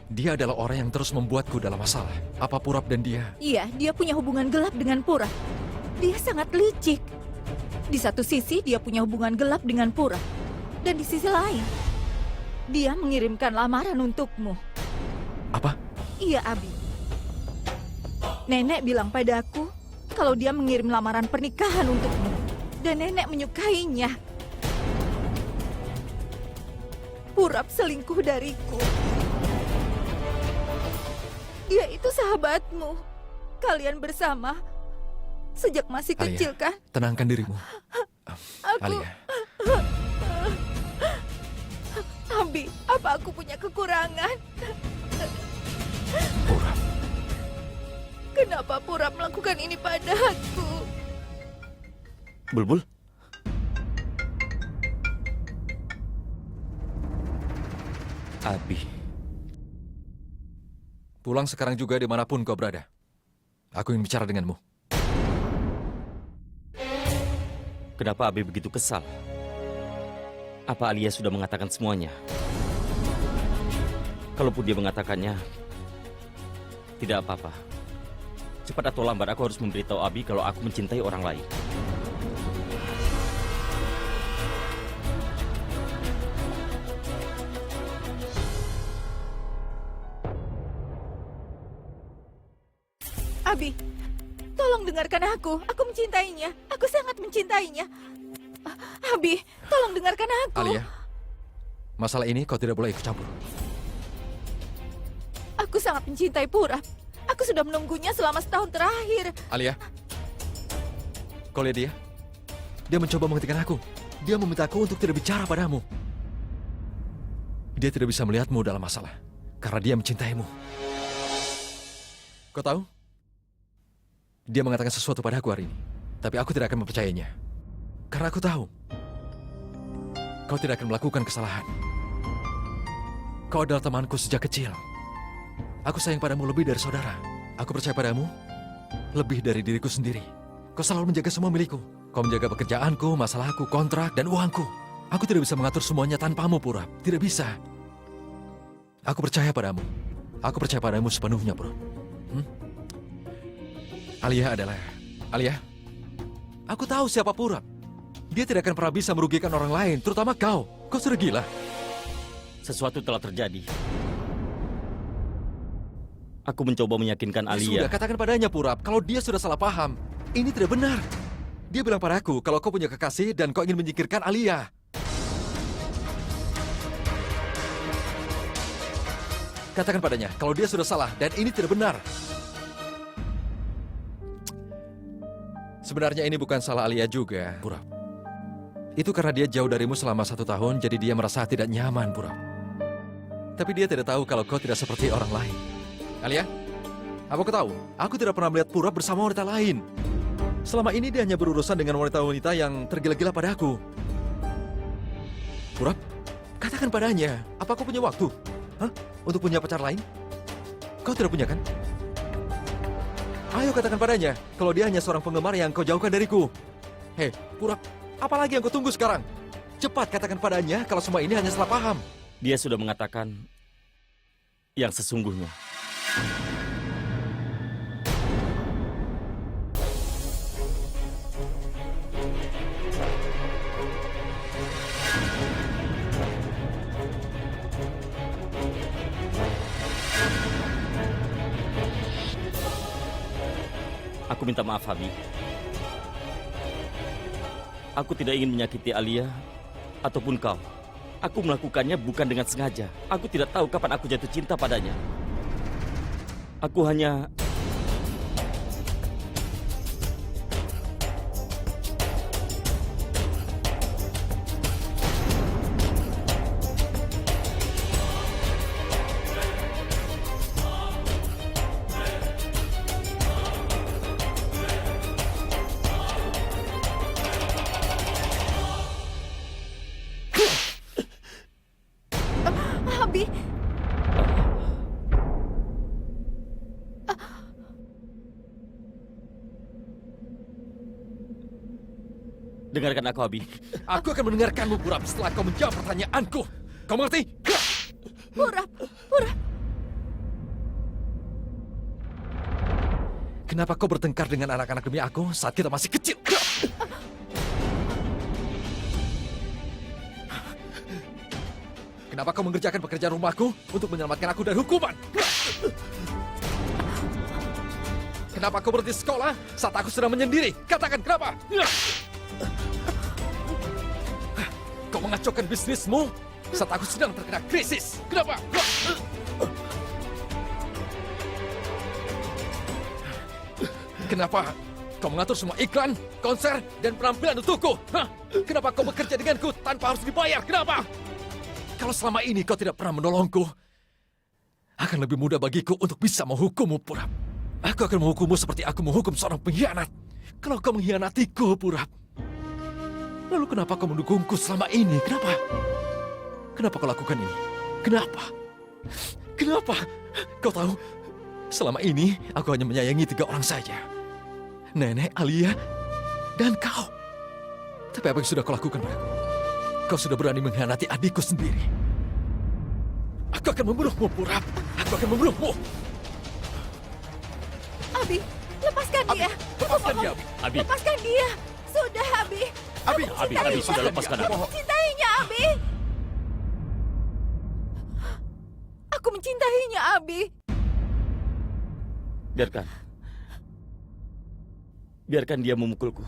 Dia adalah orang yang terus membuatku dalam masalah. Apa Purap dan dia? Iya, dia punya hubungan gelap dengan Purap. Dia sangat licik. Di satu sisi, dia punya hubungan gelap dengan Purap. Dan di sisi lain, dia mengirimkan lamaran untukmu. Apa? Iya, Abi. Nenek bilang padaku kalau dia mengirim lamaran pernikahan untukmu. Dan nenek menyukainya. Purap selingkuh dariku. Dia itu sahabatmu. Kalian bersama sejak masih Alia, kecil, kan? tenangkan dirimu. Aku... Alia, Abi, apa aku punya kekurangan? Purap. Kenapa Purap melakukan ini padaku? Bulbul? Abi, Pulang sekarang juga dimanapun kau berada. Aku ingin bicara denganmu. kenapa Abi begitu kesal? Apa Alia sudah mengatakan semuanya? Kalaupun dia mengatakannya, tidak apa-apa. Cepat atau lambat aku harus memberitahu Abi kalau aku mencintai orang lain. Abi, tolong dengarkan aku. Aku mencintainya. Aku sangat mencintainya. Abi, tolong dengarkan aku. Alia, masalah ini kau tidak boleh ikut campur. Aku sangat mencintai Purap. Aku sudah menunggunya selama setahun terakhir. Alia, kau lihat dia? Dia mencoba menghentikan aku. Dia memintaku untuk tidak bicara padamu. Dia tidak bisa melihatmu dalam masalah karena dia mencintaimu. Kau tahu? Dia mengatakan sesuatu padaku hari ini, tapi aku tidak akan mempercayainya. Karena aku tahu kau tidak akan melakukan kesalahan. Kau adalah temanku sejak kecil. Aku sayang padamu lebih dari saudara. Aku percaya padamu lebih dari diriku sendiri. Kau selalu menjaga semua milikku. Kau menjaga pekerjaanku, masalahku, kontrak, dan uangku. Aku tidak bisa mengatur semuanya tanpamu, Purap. Tidak bisa. Aku percaya padamu. Aku percaya padamu sepenuhnya, Purap. Alia adalah... Alia, aku tahu siapa Purap. Dia tidak akan pernah bisa merugikan orang lain, terutama kau. Kau sudah gila. Sesuatu telah terjadi. Aku mencoba meyakinkan Alia. Sudah, katakan padanya, Purap, kalau dia sudah salah paham. Ini tidak benar. Dia bilang padaku kalau kau punya kekasih dan kau ingin menyingkirkan Alia. Katakan padanya kalau dia sudah salah dan ini tidak benar. Sebenarnya ini bukan salah Alia juga, Purap. Itu karena dia jauh darimu selama 1 tahun, jadi dia merasa tidak nyaman, Purap. Tapi dia tidak tahu kalau kau tidak seperti orang lain. Alia, apa kau tahu? Aku tidak pernah melihat Purap bersama wanita lain. Selama ini dia hanya berurusan dengan wanita-wanita yang tergila-gila padaku. Purap, katakan padanya, apa kau punya waktu? Hah? Untuk punya pacar lain? Kau tidak punya, kan? Ayo katakan padanya, kalau dia hanya seorang penggemar yang kau jauhkan dariku. Hei, Purap, apalagi yang kau tunggu sekarang? Cepat katakan padanya kalau semua ini hanya salah paham. Dia sudah mengatakan yang sesungguhnya. Aku minta maaf, Abi. Aku tidak ingin menyakiti Alia ataupun kau. Aku melakukannya bukan dengan sengaja. Aku tidak tahu kapan aku jatuh cinta padanya. Aku hanya... Abi, Dengarkan aku, Abi. Aku akan mendengarkanmu, Purap, setelah kau menjawab pertanyaanku. Kau mengerti? Purap, Purap. Kenapa kau bertengkar dengan anak-anak demi aku saat kita masih kecil? Kenapa kau mengerjakan pekerjaan rumahku untuk menyelamatkan aku dari hukuman? Kenapa kau berhenti sekolah saat aku sedang menyendiri? Katakan kenapa? Kau mengacaukan bisnismu saat aku sedang terkena krisis. Kenapa? Kenapa kau mengatur semua iklan, konser, dan penampilan untukku? Hah? Kenapa kau bekerja denganku tanpa harus dibayar? Kenapa? Kalau selama ini kau tidak pernah menolongku, akan lebih mudah bagiku untuk bisa menghukummu, Purap. Aku akan menghukummu seperti aku menghukum seorang pengkhianat. Kalau kau mengkhianatiku, Purap. Lalu kenapa kau mendukungku selama ini? Kenapa? Kenapa kau lakukan ini? Kenapa? Kenapa? Kau tahu, selama ini aku hanya menyayangi 3 orang saja. Nenek, Alia, dan kau. Tapi apa yang sudah kau lakukan padaku? Kau sudah berani mengkhianati adikku sendiri. Aku akan membunuhmu, Purap. Aku akan membunuhmu. Abi, lepaskan Abi, dia. lepaskan dia, Abi. Abi, Lepaskan dia. Sudah, Abi. Abi, Abi, sudah lepaskan aku. Mencintainya, Abi. Aku mencintainya, Abi. biarkan. Biarkan dia memukulku.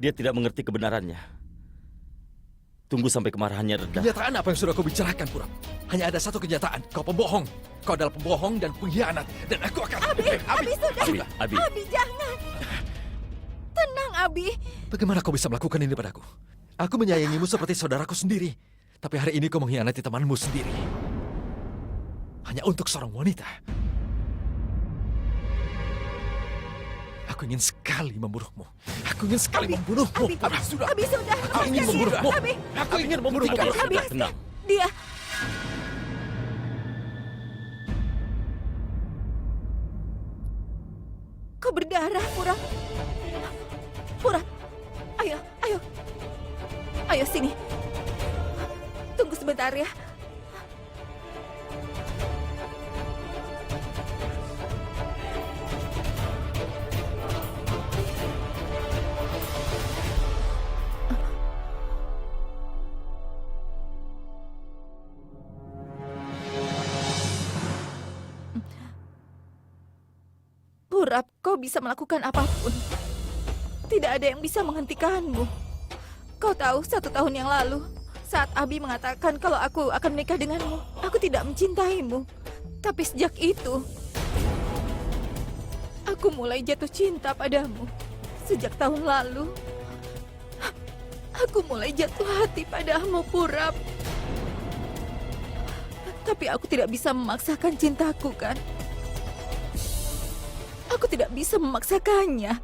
Dia tidak mengerti kebenarannya. Tunggu sampai kemarahannya reda. Kenyataan apa yang sudah kau bicarakan, Purap? Hanya ada satu kenyataan. Kau pembohong. Kau adalah pembohong dan pengkhianat. Dan aku akan... Abi, sudah. Abi. Abi, jangan. Tenang, Abi. Bagaimana kau bisa melakukan ini padaku? Aku menyayangimu seperti saudaraku sendiri. Tapi hari ini kau mengkhianati temanmu sendiri. Hanya untuk seorang wanita. Aku ingin sekali membunuhmu. Aku ingin sekali membunuhmu. Abi, Sudah. Abi, sudah. Aku ingin membunuhmu. Abi, Aku ingin membunuhmu. Abi, Tenang. dia. Kau berdarah, Purap. Purap, ayo, ayo. Ayo sini. Tunggu sebentar ya. Purap, kau bisa melakukan apapun. Tidak ada yang bisa menghentikanmu. Kau tahu, 1 tahun yang lalu, saat Abi mengatakan kalau aku akan menikah denganmu, aku tidak mencintaimu. Tapi sejak itu, aku mulai jatuh cinta padamu. Sejak tahun lalu, aku mulai jatuh hati padamu, Purap. Tapi aku tidak bisa memaksakan cintaku, kan? Aku tidak bisa memaksakannya.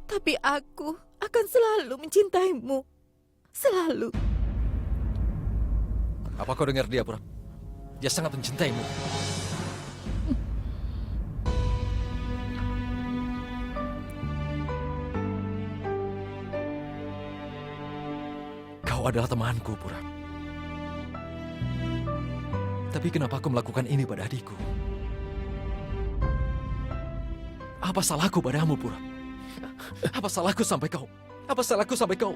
Tapi aku akan selalu mencintaimu. Selalu. Apa kau dengar dia, Purap? Dia sangat mencintaimu. Kau adalah temanku, Purap. Tapi kenapa kau melakukan ini pada adikku? Apa salahku padamu, Purap? Apa salahku sampai kau? Apa salahku sampai kau?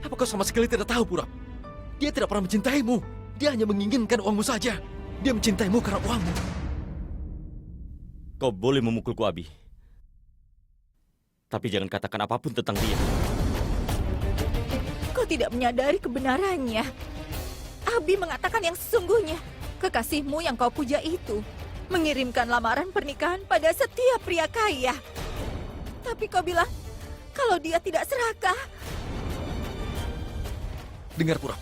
Apa kau sama sekali tidak tahu, Purap? Dia tidak pernah mencintaimu. Dia hanya menginginkan uangmu saja. Dia mencintaimu karena uangmu. Kau boleh memukulku, Abi. Tapi jangan katakan apapun tentang dia. Kau tidak menyadari kebenarannya. Abi mengatakan yang sesungguhnya. Kekasihmu yang kau puja itu mengirimkan lamaran pernikahan pada setiap pria kaya. Tapi kau bilang kalau dia tidak serakah. Dengar, Purap.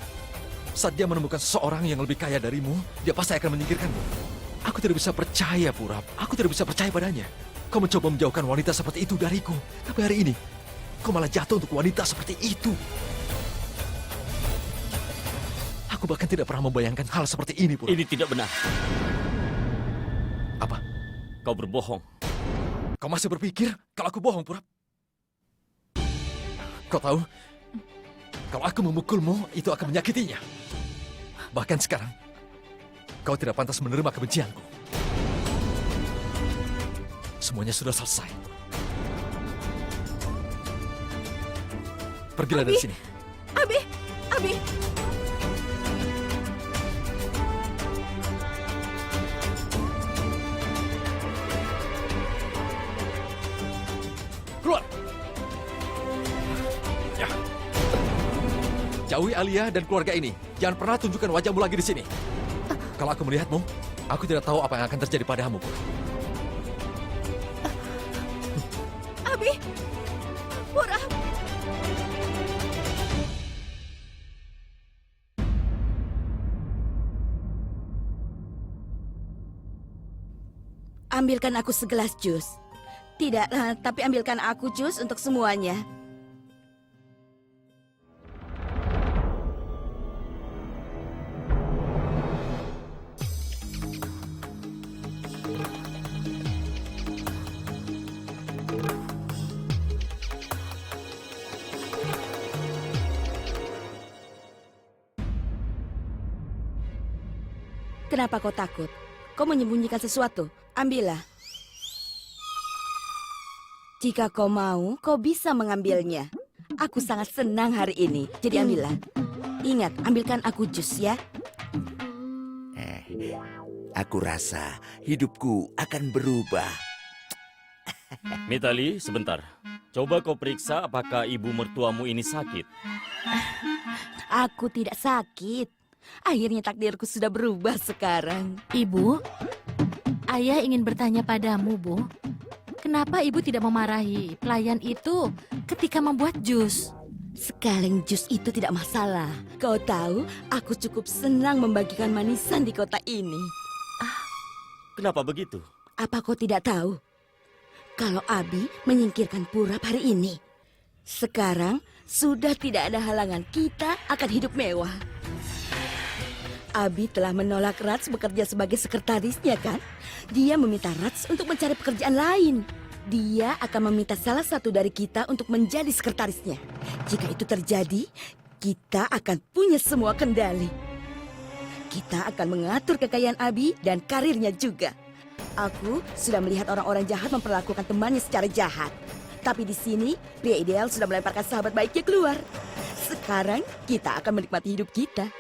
Saat dia menemukan seseorang yang lebih kaya darimu, dia pasti akan menyingkirkanmu. Aku tidak bisa percaya, Purap. Aku tidak bisa percaya padanya. Kau mencoba menjauhkan wanita seperti itu dariku. Tapi hari ini, kau malah jatuh untuk wanita seperti itu. Aku bahkan tidak pernah membayangkan hal seperti ini, Purap. Ini tidak benar. Apa? Kau berbohong. Kau masih berpikir kalau aku bohong, Purap? Kau tahu, kalau aku memukulmu, itu akan menyakitinya. Bahkan sekarang, Kau tidak pantas menerima kebencianku. Semuanya sudah selesai. Pergilah dari sini. Abi, Abi. Keluar! Ya. Jauhi Alia dan keluarga ini. Jangan pernah tunjukkan wajahmu lagi di sini. Kalau aku melihatmu, aku tidak tahu apa yang akan terjadi padamu. Abi, Pura. Ambilkan aku segelas jus. Tidak, tapi ambilkan aku jus untuk semuanya. Kenapa kau takut? Kau menyembunyikan sesuatu? Ambillah. Jika kau mau, kau bisa mengambilnya. Aku sangat senang hari ini, jadi ambillah. Ingat, ambilkan aku jus ya. Aku rasa hidupku akan berubah. Mitali, sebentar. Coba kau periksa apakah ibu mertuamu ini sakit. Aku tidak sakit. Akhirnya takdirku sudah berubah sekarang. Ibu, ayah ingin bertanya padamu, Bu. Kenapa ibu tidak memarahi pelayan itu ketika membuat jus? Sekaleng jus itu tidak masalah. Kau tahu, aku cukup senang membagikan manisan di kota ini. Kenapa begitu? Apa kau tidak tahu? Kalau Abi menyingkirkan Purap hari ini, sekarang sudah tidak ada halangan kita akan hidup mewah. Abi telah menolak Rats bekerja sebagai sekretarisnya kan? Dia meminta Rats untuk mencari pekerjaan lain. Dia akan meminta salah satu dari kita untuk menjadi sekretarisnya. Jika itu terjadi, kita akan punya semua kendali. Kita akan mengatur kekayaan Abi dan karirnya juga. Aku sudah melihat orang-orang jahat memperlakukan temannya secara jahat. Tapi di sini, pria ideal sudah melemparkan sahabat baiknya keluar. Sekarang kita akan menikmati hidup kita.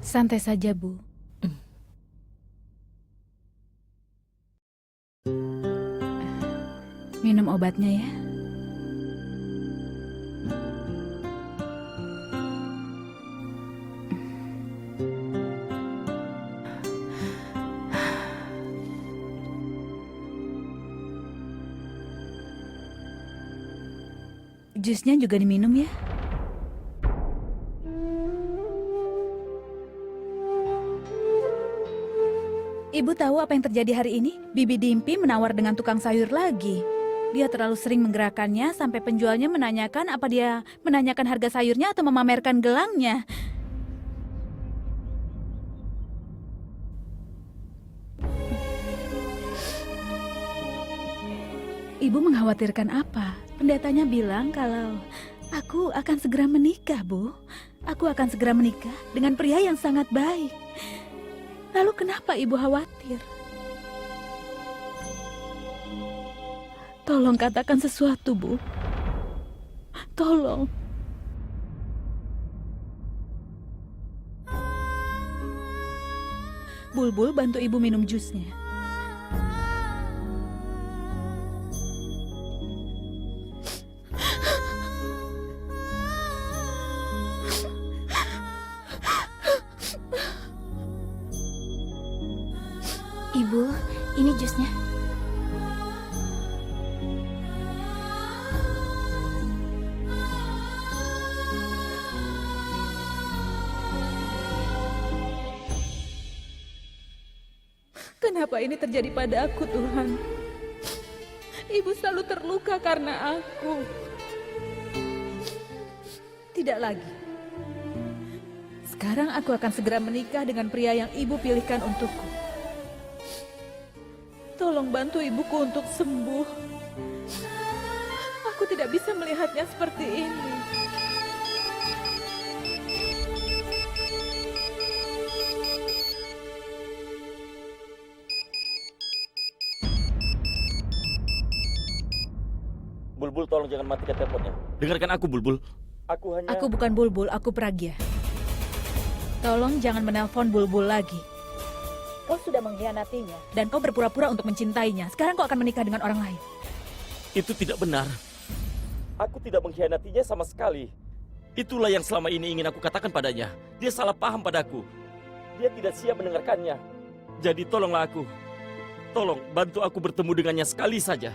Santai saja, Bu. Minum obatnya ya. Jusnya juga diminum ya. Ibu tahu apa yang terjadi hari ini? Bibi Dimpi menawar dengan tukang sayur lagi. Dia terlalu sering menggerakkannya sampai penjualnya menanyakan apa dia menanyakan harga sayurnya atau memamerkan gelangnya. Ibu mengkhawatirkan apa? Pendetanya bilang kalau aku akan segera menikah, Bu. Aku akan segera menikah dengan pria yang sangat baik. Lalu kenapa ibu khawatir? Tolong katakan sesuatu, Bu. Tolong. Bulbul bantu ibu minum jusnya. Ibu, ini jusnya. Kenapa ini terjadi pada aku, Tuhan? Ibu selalu terluka karena aku. Tidak lagi. Sekarang aku akan segera menikah dengan pria yang ibu pilihkan untukku. Tolong bantu ibuku untuk sembuh. Aku tidak bisa melihatnya seperti ini. Bulbul, tolong jangan matikan teleponnya. Dengarkan aku, Bulbul. Aku hanya... Aku bukan Bulbul, aku Pragya. Tolong jangan menelpon Bulbul lagi. Kau sudah mengkhianatinya dan kau berpura-pura untuk mencintainya. Sekarang kau akan menikah dengan orang lain. Itu tidak benar. Aku tidak mengkhianatinya sama sekali. Itulah yang selama ini ingin aku katakan padanya. Dia salah paham padaku. Dia tidak siap mendengarkannya. Jadi tolonglah aku. Tolong bantu aku bertemu dengannya sekali saja.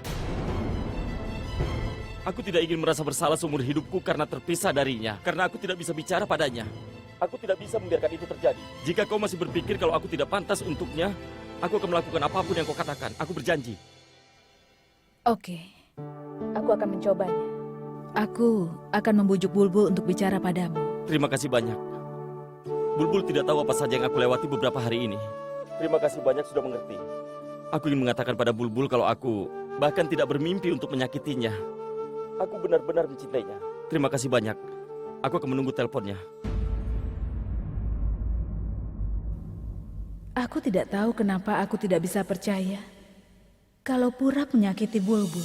Aku tidak ingin merasa bersalah seumur hidupku karena terpisah darinya. Karena aku tidak bisa bicara padanya. Aku tidak bisa membiarkan itu terjadi. Jika kau masih berpikir kalau aku tidak pantas untuknya, aku akan melakukan apapun yang kau katakan. Aku berjanji. Oke, aku akan mencobanya. Aku akan membujuk Bulbul untuk bicara padamu. Terima kasih banyak. Bulbul tidak tahu apa saja yang aku lewati beberapa hari ini. Terima kasih banyak sudah mengerti. Aku ingin mengatakan pada Bulbul kalau aku bahkan tidak bermimpi untuk menyakitinya. Aku benar-benar mencintainya. Terima kasih banyak. Aku akan menunggu teleponnya. Aku tidak tahu kenapa aku tidak bisa percaya kalau Purap menyakiti Bulbul.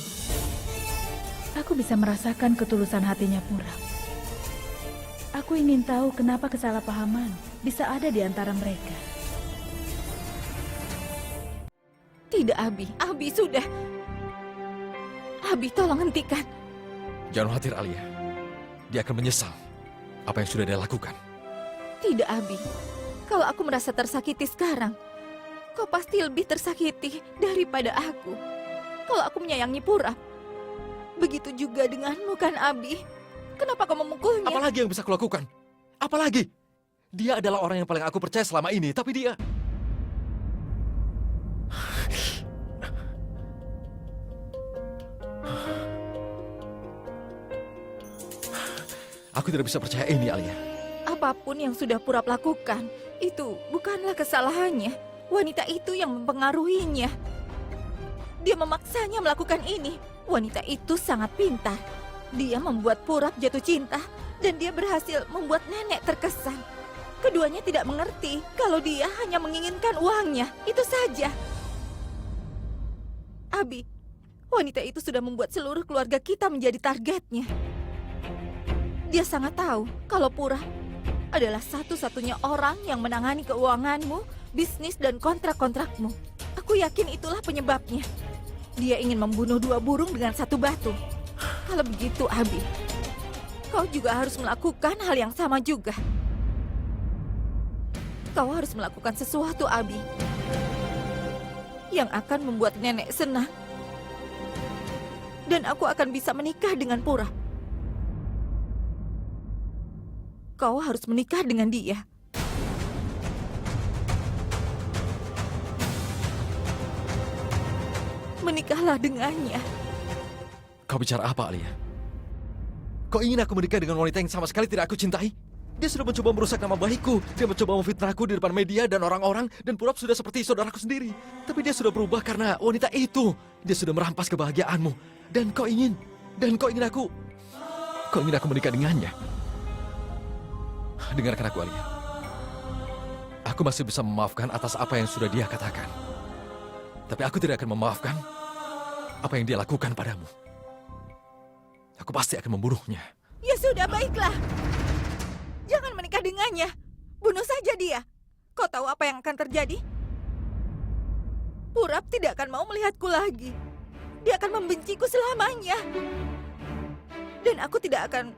Aku bisa merasakan ketulusan hatinya Purap. Aku ingin tahu kenapa kesalahpahaman bisa ada di antara mereka. Tidak, Abi. Abi, sudah. Abi, tolong hentikan. Jangan khawatir, Alia. Dia akan menyesal apa yang sudah dia lakukan. Tidak, Abi. Kalau aku merasa tersakiti sekarang, kau pasti lebih tersakiti daripada aku. Kalau aku menyayangi Purap, begitu juga denganmu kan, Abi? Kenapa kau memukulnya? Apalagi yang bisa kulakukan? Apalagi? Dia adalah orang yang paling aku percaya selama ini, tapi dia... Aku tidak bisa percaya ini, Alia. Apapun yang sudah Purap lakukan, itu bukanlah kesalahannya. Wanita itu yang mempengaruhinya. Dia memaksanya melakukan ini. Wanita itu sangat pintar. Dia membuat Purap jatuh cinta, dan dia berhasil membuat nenek terkesan. Keduanya tidak mengerti kalau dia hanya menginginkan uangnya. Itu saja. Abi, wanita itu sudah membuat seluruh keluarga kita menjadi targetnya. Dia sangat tahu kalau Purap adalah satu-satunya orang yang menangani keuanganmu, bisnis, dan kontrak-kontrakmu. Aku yakin itulah penyebabnya. Dia ingin membunuh dua burung dengan satu batu. Kalau begitu, Abi, kau juga harus melakukan hal yang sama juga. Kau harus melakukan sesuatu, Abi, yang akan membuat nenek senang. Dan aku akan bisa menikah dengan Purap. Kau harus menikah dengan dia. Menikahlah dengannya. Kau bicara apa, Alia? Kau ingin aku menikah dengan wanita yang sama sekali tidak aku cintai? Dia sudah mencoba merusak nama baikku. Dia mencoba memfitnahku di depan media dan orang-orang. Dan Purap sudah seperti saudaraku sendiri. Tapi dia sudah berubah karena wanita itu. Dia sudah merampas kebahagiaanmu. Dan kau ingin aku... Kau ingin aku menikah dengannya? Dengarkan aku, Alia. Aku masih bisa memaafkan atas apa yang sudah dia katakan. Tapi aku tidak akan memaafkan apa yang dia lakukan padamu. Aku pasti akan membunuhnya. Ya sudah, baiklah. Jangan menikah dengannya. Bunuh saja dia. Kau tahu apa yang akan terjadi? Purap tidak akan mau melihatku lagi. Dia akan membenciku selamanya. Dan aku tidak akan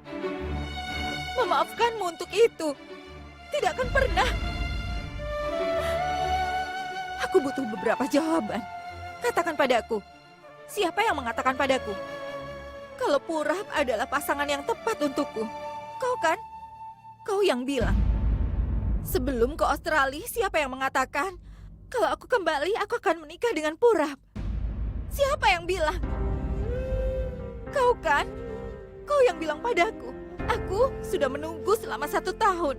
memaafkanmu untuk itu. Tidak akan pernah. Aku butuh beberapa jawaban. Katakan padaku. Siapa yang mengatakan padaku kalau Purap adalah pasangan yang tepat untukku? Kau kan? Kau yang bilang. Sebelum ke Australia, siapa yang mengatakan kalau aku kembali, aku akan menikah dengan Purap? Siapa yang bilang? Kau kan? Kau yang bilang padaku. Aku sudah menunggu selama 1 tahun.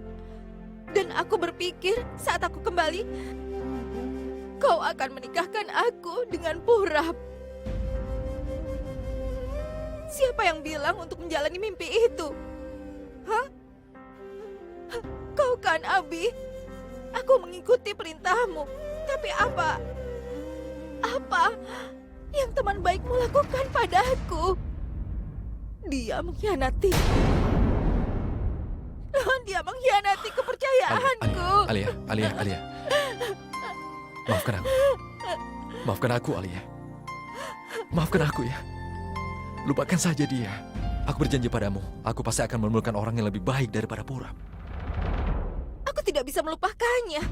Dan aku berpikir saat aku kembali, kau akan menikahkan aku dengan Purap. Siapa yang bilang untuk menjalani mimpi itu? Hah? Kau kan, Abi? Aku mengikuti perintahmu. Tapi apa yang teman baikmu lakukan padaku? Dia mengkhianati. Dia mengkhianati kepercayaanku. Alia. Maafkan aku. Maafkan aku, Alia. Maafkan aku ya. Lupakan saja dia. Aku berjanji padamu, aku pasti akan menemukan orang yang lebih baik daripada Purap. Aku tidak bisa melupakannya.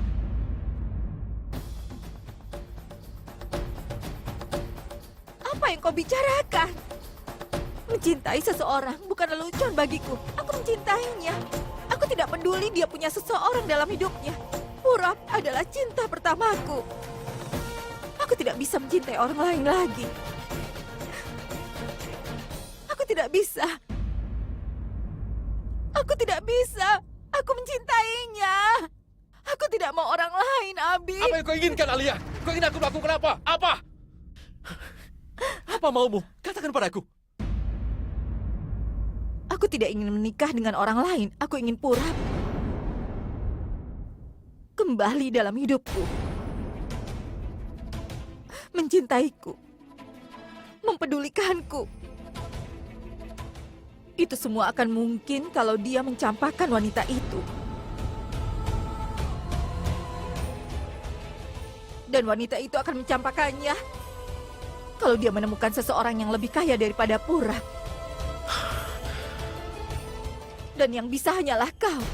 Apa yang kau bicarakan? Mencintai seseorang bukan lelucon bagiku. Aku mencintainya. Aku tidak peduli dia punya seseorang dalam hidupnya. Purap adalah cinta pertamaku. Aku tidak bisa mencintai orang lain lagi. Aku tidak bisa. Aku tidak bisa. Aku mencintainya. Aku tidak mau orang lain, Abi. Apa yang kau inginkan, Alia? Kau ingin aku melakukan apa? Apa? Apa maumu? Katakan padaku. Aku tidak ingin menikah dengan orang lain. Aku ingin Purap kembali dalam hidupku. Mencintaiku. Mempedulikanku. Itu semua akan mungkin kalau dia mencampakkan wanita itu. Dan wanita itu akan mencampakkannya kalau dia menemukan seseorang yang lebih kaya daripada Purap. Dan yang bisa hanyalah kau.